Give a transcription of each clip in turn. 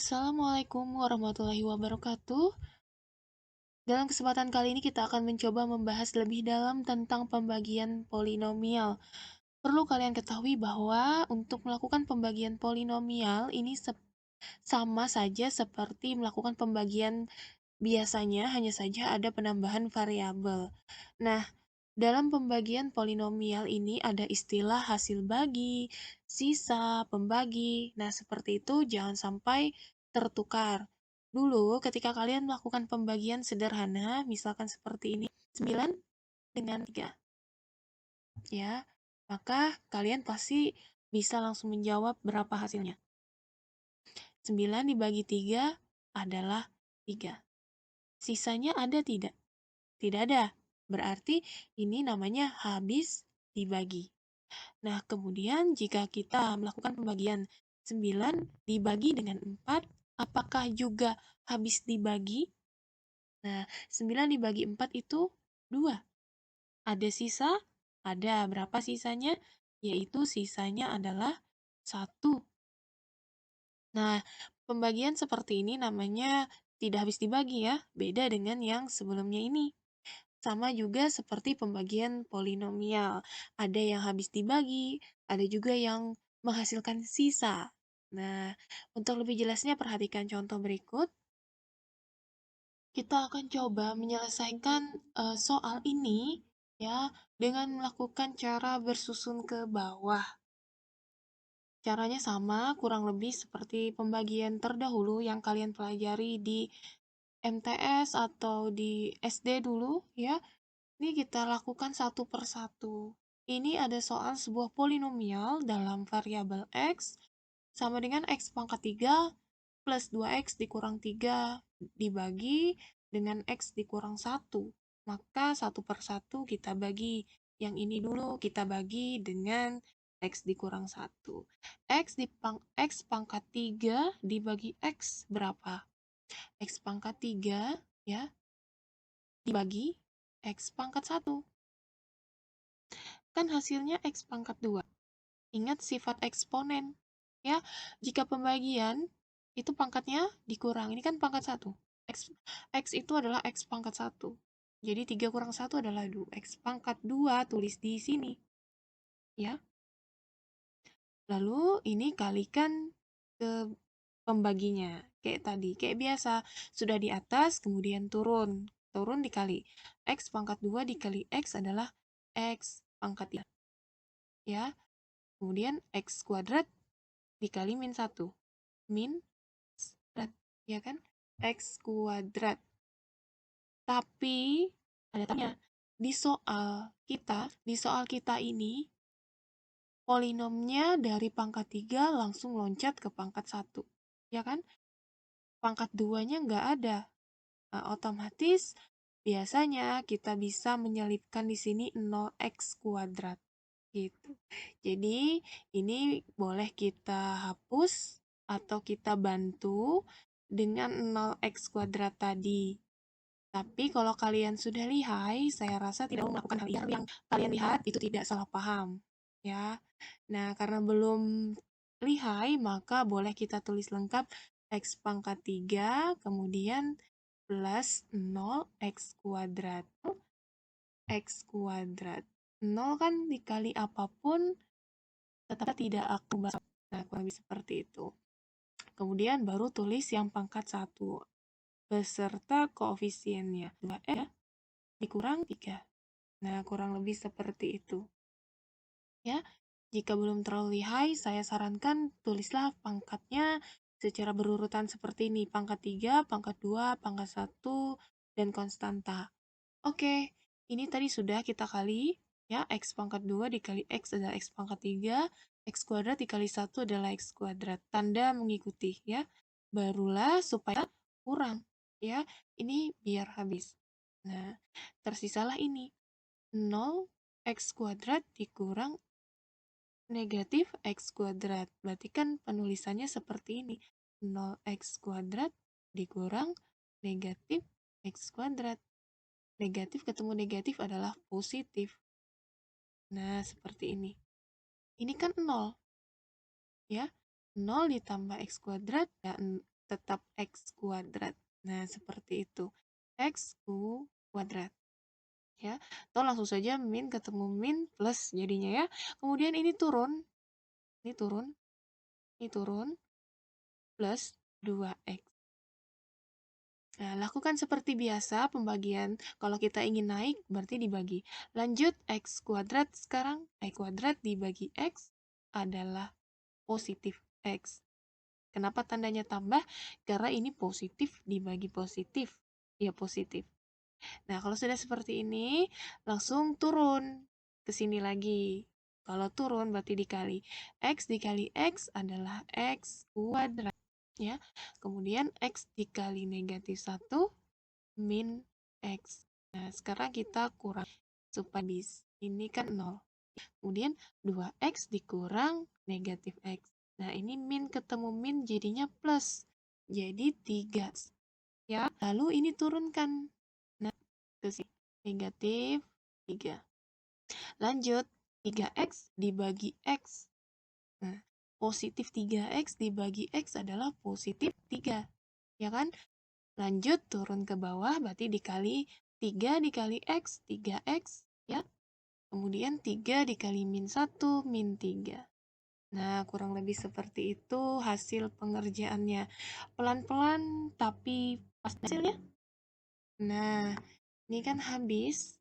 Assalamualaikum warahmatullahi wabarakatuh. Dalam kesempatan kali ini kita akan mencoba membahas lebih dalam tentang pembagian polinomial. Perlu kalian ketahui bahwa untuk melakukan pembagian polinomial ini sama saja seperti melakukan pembagian biasanya, hanya saja ada penambahan variabel. Nah, dalam pembagian polinomial ini ada istilah hasil bagi, sisa, pembagi. Nah, seperti itu jangan sampai tertukar. Dulu ketika kalian melakukan pembagian sederhana, misalkan seperti ini, 9 dengan 3, ya. Maka kalian pasti bisa langsung menjawab berapa hasilnya. 9 dibagi 3 adalah 3. Sisanya ada tidak? Tidak ada. Berarti ini namanya habis dibagi. Nah, kemudian jika kita melakukan pembagian 9 dibagi dengan 4, apakah juga habis dibagi? Nah, 9 dibagi 4 itu 2. Ada sisa? Ada. Berapa sisanya? Yaitu sisanya adalah 1. Nah, pembagian seperti ini namanya tidak habis dibagi ya, beda dengan yang sebelumnya ini. Sama juga seperti pembagian polinomial. Ada yang habis dibagi, ada juga yang menghasilkan sisa. Nah, untuk lebih jelasnya perhatikan contoh berikut. Kita akan coba menyelesaikan soal ini ya dengan melakukan cara bersusun ke bawah. Caranya sama, kurang lebih seperti pembagian terdahulu yang kalian pelajari di MTS atau di SD dulu ya. Ini kita lakukan satu per satu. Ini ada soal sebuah polinomial dalam variabel x sama dengan x pangkat 3 plus 2x dikurang 3 dibagi dengan x dikurang 1. Maka satu per satu kita bagi. Yang ini dulu kita bagi dengan x dikurang 1. X pangkat 3 dibagi x berapa? X pangkat 3 ya dibagi x pangkat 1. Kan hasilnya x pangkat 2. Ingat sifat eksponen. Ya, jika pembagian itu pangkatnya dikurang. Ini kan pangkat 1. X itu adalah x pangkat 1. Jadi 3 kurang 1 adalah 2. X pangkat 2 tulis di sini. Ya. Lalu ini kalikan ke pembaginya. Kayak tadi, kayak biasa. Sudah di atas, kemudian turun. Turun dikali. X pangkat 2 dikali X adalah X pangkat 3. Ya. Kemudian X kuadrat dikali min 1. Min kuadrat, ya kan? X kuadrat. Tapi, ada tanya, di soal kita ini, polinomnya dari pangkat 3 langsung loncat ke pangkat 1. Ya kan? Pangkat 2-nya nggak ada. Nah, otomatis biasanya kita bisa menyelipkan di sini 0x kuadrat. Gitu. Jadi, ini boleh kita hapus atau kita bantu dengan 0x kuadrat tadi. Tapi kalau kalian sudah lihai, saya rasa tidak perlu melakukan hal yang kalian lihat itu tidak salah paham. Ya. Nah, karena belum lihai, maka boleh kita tulis lengkap x pangkat 3, kemudian plus 0x kuadrat. X kuadrat. 0 kan dikali apapun tetap tidak akurat. Nah, kurang lebih seperti itu. Kemudian baru tulis yang pangkat 1 beserta koefisiennya. 2x dikurang 3. Nah, kurang lebih seperti itu. Ya, jika belum terlalu lihai, saya sarankan tulislah pangkatnya secara berurutan seperti ini. Pangkat 3, pangkat 2, pangkat 1, dan konstanta. Oke, ini tadi sudah kita kali. Ya, x pangkat 2 dikali x adalah x pangkat 3, x kuadrat dikali 1 adalah x kuadrat. Tanda mengikuti, ya. Barulah supaya kurang, ya. Ini biar habis. Nah, tersisalah ini. 0 x kuadrat dikurang negatif x kuadrat. Berarti kan penulisannya seperti ini. 0x kuadrat dikurang negatif x kuadrat. Negatif ketemu negatif adalah positif. Nah, seperti ini. Ini kan 0. Ya, 0 ditambah x kuadrat, ya tetap X kuadrat. Nah, seperti itu. X kuadrat. Ya, atau langsung saja min ketemu min plus jadinya ya. Kemudian ini turun, ini turun, ini turun, plus 2X. Nah, lakukan seperti biasa pembagian. Kalau kita ingin naik, berarti dibagi. Lanjut, X kuadrat sekarang. X kuadrat dibagi X adalah positif X. Kenapa tandanya tambah? Karena ini positif dibagi positif. Ya, positif. Nah, kalau sudah seperti ini, langsung turun ke sini lagi. Kalau turun berarti dikali. X dikali X adalah X kuadrat. Ya. Kemudian X dikali negatif 1 min X. Nah, sekarang kita kurang supaya bis. Ini kan 0. Kemudian 2X dikurang negatif X. Nah, ini min ketemu min jadinya plus. Jadi 3. Ya, lalu ini turunkan. Nah, ke sini. Negatif 3. Lanjut, 3X dibagi X. Nah, positif 3X dibagi X adalah positif 3. Ya kan? Lanjut, turun ke bawah, berarti dikali 3 dikali X, 3X. Ya. Kemudian 3 dikali min 1, min 3. Nah, kurang lebih seperti itu hasil pengerjaannya. Pelan-pelan, tapi pasti hasilnya. Nah, ini kan habis.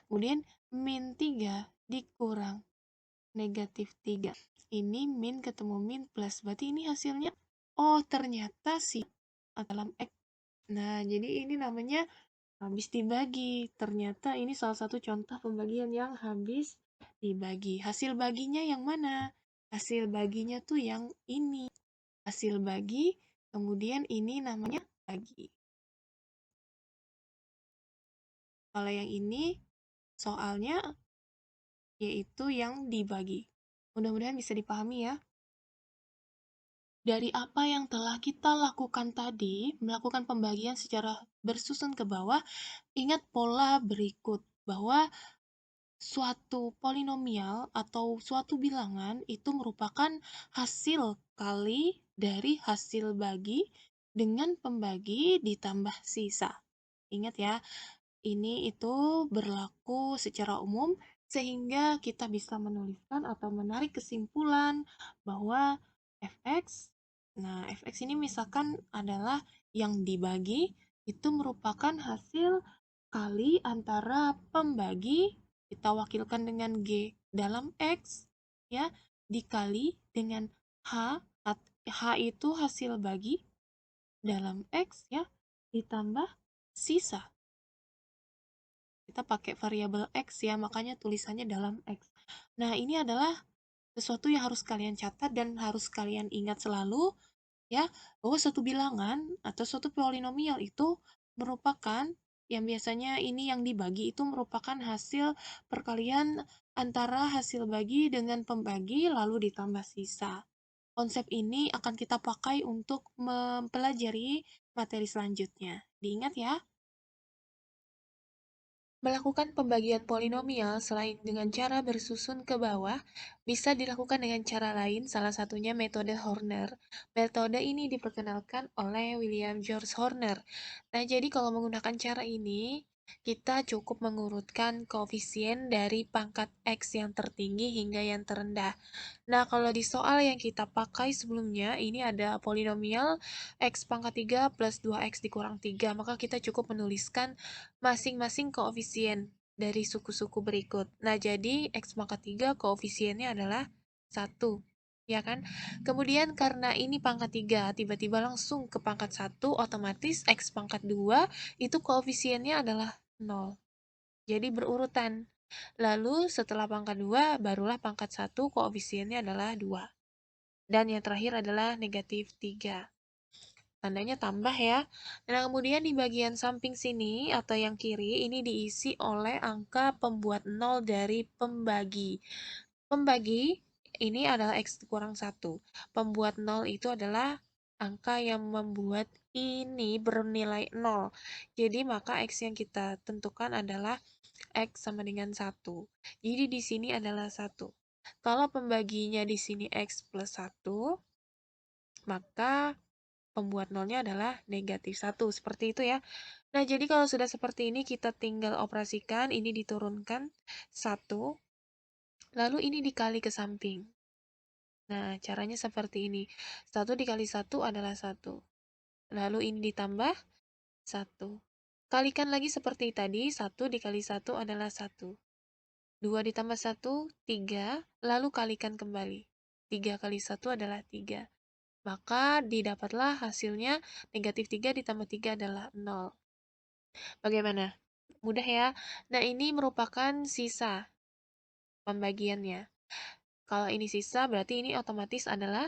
Kemudian min 3 dikurang negatif 3. Ini min ketemu min plus. Berarti ini hasilnya, oh ternyata si dalam X. Nah, jadi ini namanya habis dibagi. Ternyata ini salah satu contoh pembagian yang habis dibagi. Hasil baginya yang mana? Hasil baginya tuh yang ini. Hasil bagi, kemudian ini namanya bagi. Kalau yang ini, soalnya yaitu yang dibagi. Mudah-mudahan bisa dipahami ya. Dari apa yang telah kita lakukan tadi, melakukan pembagian secara bersusun ke bawah, ingat pola berikut bahwa suatu polinomial atau suatu bilangan itu merupakan hasil kali dari hasil bagi dengan pembagi ditambah sisa. Ingat ya, ini itu berlaku secara umum sehingga kita bisa menuliskan atau menarik kesimpulan bahwa fx, nah fx ini misalkan adalah yang dibagi itu merupakan hasil kali antara pembagi kita wakilkan dengan G dalam X ya dikali dengan H. H itu hasil bagi dalam X ya ditambah sisa. Kita pakai variabel X ya, makanya tulisannya dalam X. Nah, ini adalah sesuatu yang harus kalian catat dan harus kalian ingat selalu ya, bahwa suatu bilangan atau suatu polinomial itu merupakan yang biasanya ini yang dibagi itu merupakan hasil perkalian antara hasil bagi dengan pembagi lalu ditambah sisa. Konsep ini akan kita pakai untuk mempelajari materi selanjutnya. Diingat ya. Melakukan pembagian polinomial selain dengan cara bersusun ke bawah, bisa dilakukan dengan cara lain, salah satunya metode Horner. Metode ini diperkenalkan oleh William George Horner. Nah, jadi kalau menggunakan cara ini, kita cukup mengurutkan koefisien dari pangkat X yang tertinggi hingga yang terendah. Nah, kalau di soal yang kita pakai sebelumnya, ini ada polinomial X pangkat 3 plus 2X dikurang 3, maka kita cukup menuliskan masing-masing koefisien dari suku-suku berikut. Nah, jadi X pangkat 3 koefisiennya adalah 1, ya kan? Kemudian karena ini pangkat 3, tiba-tiba langsung ke pangkat 1, otomatis X pangkat 2 itu koefisiennya adalah 0. Jadi berurutan. Lalu setelah pangkat 2, barulah pangkat 1 koefisiennya adalah 2. Dan yang terakhir adalah negatif 3. Tandanya tambah ya. Nah, kemudian di bagian samping sini atau yang kiri ini diisi oleh angka pembuat 0 dari pembagi. Pembagi ini adalah X kurang 1. Pembuat 0 itu adalah angka yang membuat ini bernilai 0. Jadi maka X yang kita tentukan adalah X sama dengan 1. Jadi di sini adalah 1. Kalau pembaginya di sini X plus 1, maka pembuat nolnya adalah negatif 1. Seperti itu ya. Nah, jadi kalau sudah seperti ini, kita tinggal operasikan, ini diturunkan 1, lalu ini dikali ke samping. Nah, caranya seperti ini. 1 dikali 1 adalah 1. Lalu ini ditambah 1. Kalikan lagi seperti tadi, 1 dikali 1 adalah 1. 2 ditambah 1, 3, lalu kalikan kembali. 3 kali 1 adalah 3. Maka didapatlah hasilnya negatif 3 ditambah 3 adalah 0. Bagaimana? Mudah ya? Nah, ini merupakan sisa pembagiannya. Kalau ini sisa, berarti ini otomatis adalah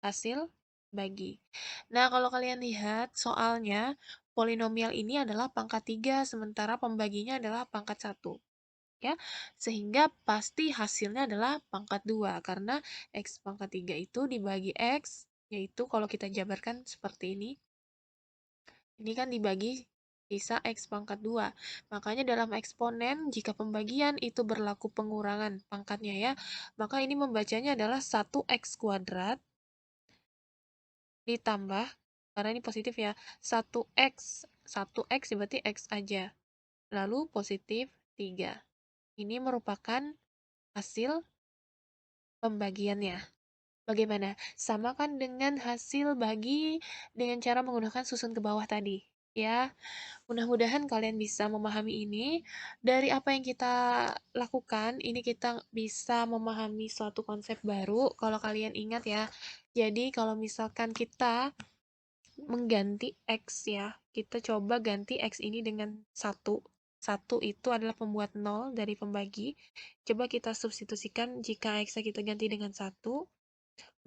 hasil bagi. Nah, kalau kalian lihat soalnya, polinomial ini adalah pangkat 3, sementara pembaginya adalah pangkat 1. Ya, sehingga pasti hasilnya adalah pangkat 2, karena X pangkat 3 itu dibagi X, yaitu kalau kita jabarkan seperti ini kan dibagi sisa X pangkat 2. Makanya dalam eksponen, jika pembagian itu berlaku pengurangan pangkatnya ya, maka ini membacanya adalah 1X kuadrat ditambah, karena ini positif ya, 1X. 1X berarti X aja. Lalu positif 3. Ini merupakan hasil pembagiannya. Bagaimana? Samakan dengan hasil bagi dengan cara menggunakan susun ke bawah tadi. Ya, mudah-mudahan kalian bisa memahami ini. Dari apa yang kita lakukan, ini kita bisa memahami suatu konsep baru. Kalau kalian ingat ya, jadi kalau misalkan kita mengganti X ya, kita coba ganti X ini dengan 1. 1 itu adalah pembuat 0 dari pembagi. Coba kita substitusikan jika X kita ganti dengan 1,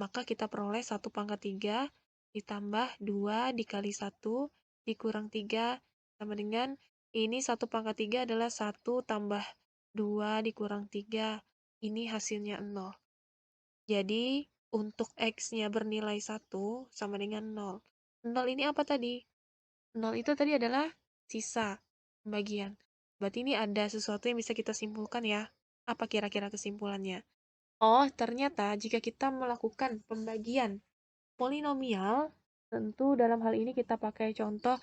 maka kita peroleh 1 pangkat 3 ditambah 2 dikali 1 dikurang 3 sama dengan ini 1 pangkat 3 adalah 1 tambah 2 dikurang 3. Ini hasilnya 0. Jadi, untuk X-nya bernilai 1 sama dengan 0. 0 ini apa tadi? 0 itu tadi adalah sisa pembagian. Berarti ini ada sesuatu yang bisa kita simpulkan ya. Apa kira-kira kesimpulannya? Oh, ternyata jika kita melakukan pembagian polinomial, tentu dalam hal ini kita pakai contoh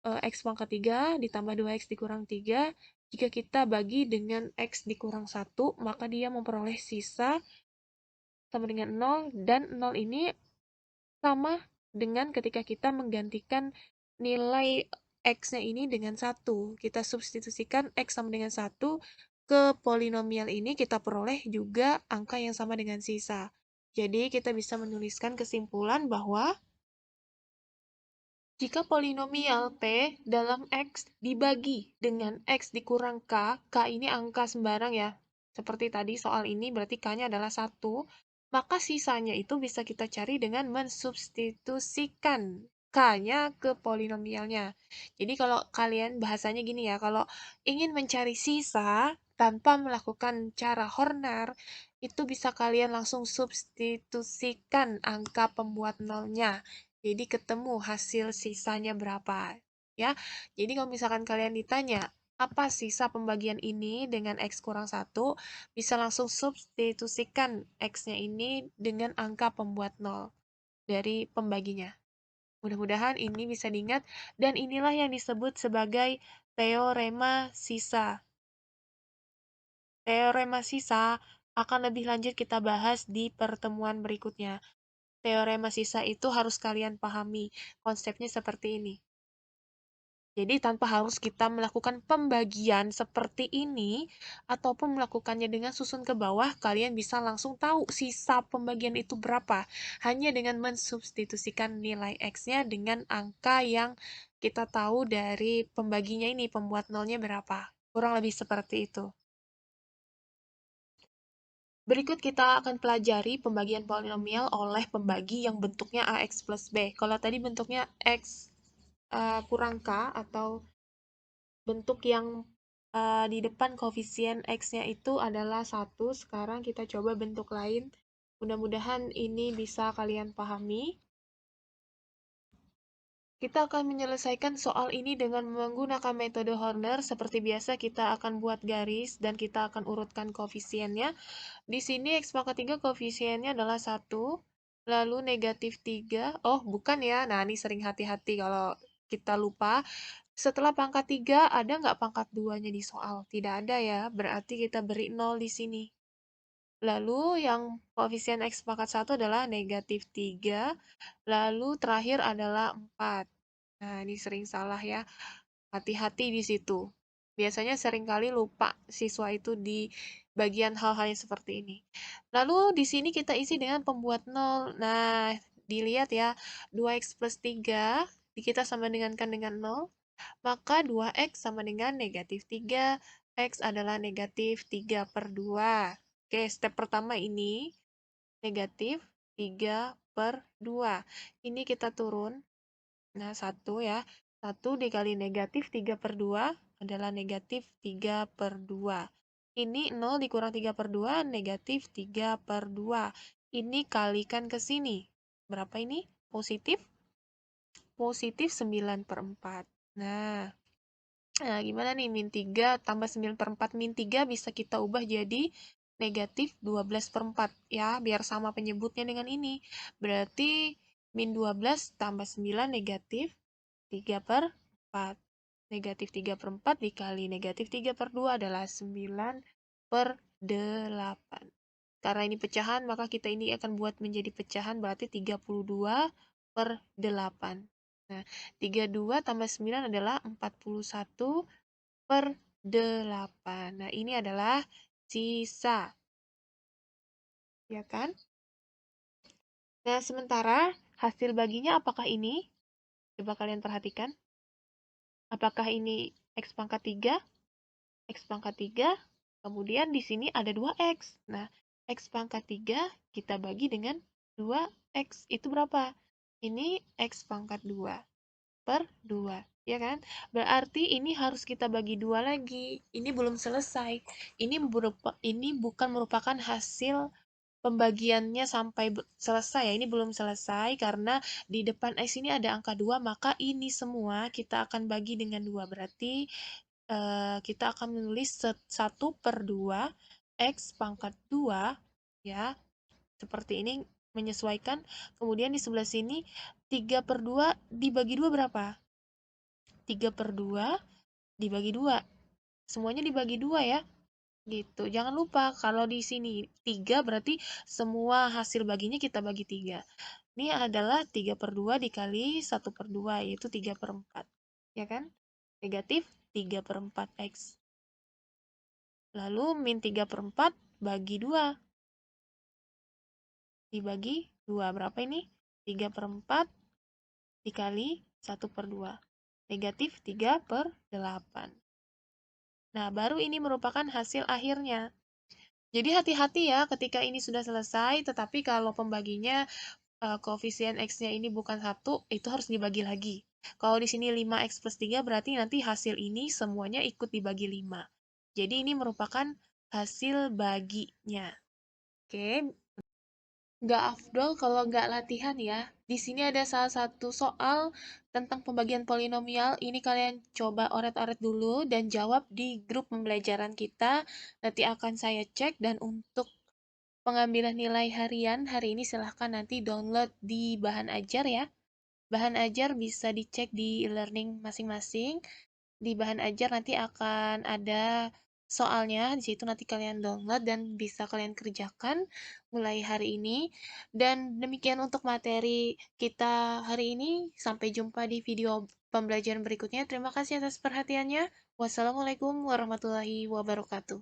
X pangkat 3 ditambah 2X dikurang 3. Jika kita bagi dengan X dikurang 1, maka dia memperoleh sisa sama dengan 0, dan 0 ini sama dengan ketika kita menggantikan nilai X-nya ini dengan 1. Kita substitusikan X sama dengan 1 ke polinomial ini, kita peroleh juga angka yang sama dengan sisa. Jadi, kita bisa menuliskan kesimpulan bahwa jika polinomial P dalam X dibagi dengan X dikurang K ini angka sembarang ya. Seperti tadi soal ini berarti K-nya adalah 1, maka sisanya itu bisa kita cari dengan mensubstitusikan K-nya ke polinomialnya. Jadi kalau kalian bahasanya gini ya, kalau ingin mencari sisa tanpa melakukan cara Horner, itu bisa kalian langsung substitusikan angka pembuat nolnya. Jadi ketemu hasil sisanya berapa, ya. Jadi kalau misalkan kalian ditanya, apa sisa pembagian ini dengan X kurang 1, bisa langsung substitusikan X-nya ini dengan angka pembuat 0 dari pembaginya. Mudah-mudahan ini bisa diingat, dan inilah yang disebut sebagai teorema sisa. Teorema sisa akan lebih lanjut kita bahas di pertemuan berikutnya. Teorema sisa itu harus kalian pahami. Konsepnya seperti ini. Jadi tanpa harus kita melakukan pembagian seperti ini, ataupun melakukannya dengan susun ke bawah, kalian bisa langsung tahu sisa pembagian itu berapa. Hanya dengan mensubstitusikan nilai X-nya dengan angka yang kita tahu dari pembaginya ini, pembuat nolnya berapa. Kurang lebih seperti itu. Berikut kita akan pelajari pembagian polinomial oleh pembagi yang bentuknya AX plus B. Kalau tadi bentuknya X kurang K atau bentuk yang di depan koefisien X-nya itu adalah 1, sekarang kita coba bentuk lain. Mudah-mudahan ini bisa kalian pahami. Kita akan menyelesaikan soal ini dengan menggunakan metode Horner. Seperti biasa, kita akan buat garis dan kita akan urutkan koefisiennya. Di sini X pangkat 3 koefisiennya adalah 1. lalu negatif 3. Oh, bukan ya. Nah, ini sering hati-hati kalau kita lupa. Setelah pangkat 3, ada nggak pangkat 2-nya di soal? Tidak ada ya, berarti kita beri 0 di sini. Lalu yang koefisien X pangkat 1 adalah negatif 3, lalu terakhir adalah 4. Nah, ini sering salah ya. Hati-hati di situ. Biasanya seringkali lupa siswa itu di bagian hal-hal yang seperti ini. Lalu di sini kita isi dengan pembuat 0. Nah, dilihat ya, 2x plus 3 kita sama dengan 0, maka 2x sama dengan negatif 3. X adalah negatif 3 per 2. Oke, step pertama ini negatif 3 per 2. Ini kita turun. Nah, 1 ya. 1 dikali negatif 3 per 2 adalah negatif 3 per 2. Ini 0 dikurang 3 per 2, negatif 3 per 2. Ini kalikan ke sini. Berapa ini? Positif? Positif 9 per 4. Nah, gimana nih? Min 3 tambah 9 per 4 min 3 bisa kita ubah jadi negatif 12 per 4. Ya, biar sama penyebutnya dengan ini. Berarti min 12 tambah 9 negatif 3 per 4. Negatif 3 per 4 dikali negatif 3 per 2 adalah 9 per 8. Karena ini pecahan, maka kita ini akan buat menjadi pecahan, berarti 32 per 8. Nah, 32 tambah 9 adalah 41 per 8. Nah, ini adalah sisa, ya kan? Nah, sementara hasil baginya apakah ini? Coba kalian perhatikan. Apakah ini X pangkat 3? X pangkat 3, kemudian di sini ada 2X. Nah, X pangkat 3 kita bagi dengan 2X. Itu berapa? Ini X pangkat 2 per 2. Ya kan? Berarti ini harus kita bagi 2 lagi. Ini belum selesai. Ini bukan merupakan hasil pembagiannya sampai selesai ya. Ini belum selesai karena di depan X ini ada angka 2, maka ini semua kita akan bagi dengan 2. Berarti kita akan menulis 1 per 2 X pangkat 2, ya, seperti ini, menyesuaikan. Kemudian di sebelah sini, 3 per 2 dibagi 2 berapa? 3 per 2 dibagi 2. Semuanya dibagi 2 ya. Gitu. Jangan lupa kalau di sini 3 berarti semua hasil baginya kita bagi 3. Ini adalah 3 per 2 dikali 1 per 2, yaitu 3 per 4. Ya kan? Negatif 3 per 4X. Lalu min 3 per 4 bagi 2. Dibagi 2. Berapa ini? 3 per 4 dikali 1 per 2. Negatif 3 per 8. Nah, baru ini merupakan hasil akhirnya. Jadi hati-hati ya ketika ini sudah selesai, tetapi kalau pembaginya koefisien X-nya ini bukan 1, itu harus dibagi lagi. Kalau di sini 5X plus 3 berarti nanti hasil ini semuanya ikut dibagi 5. Jadi ini merupakan hasil baginya. Oke, nggak afdol kalau nggak latihan ya. Di sini ada salah satu soal tentang pembagian polinomial. Ini kalian coba oret-oret dulu dan jawab di grup pembelajaran kita. Nanti akan saya cek, dan untuk pengambilan nilai harian hari ini silahkan nanti download di bahan ajar ya. Bahan ajar bisa dicek di e-learning masing-masing. Di bahan ajar nanti akan ada soalnya, di situ nanti kalian download dan bisa kalian kerjakan mulai hari ini. Dan demikian untuk materi kita hari ini. Sampai jumpa di video pembelajaran berikutnya. Terima kasih atas perhatiannya. Wassalamualaikum warahmatullahi wabarakatuh.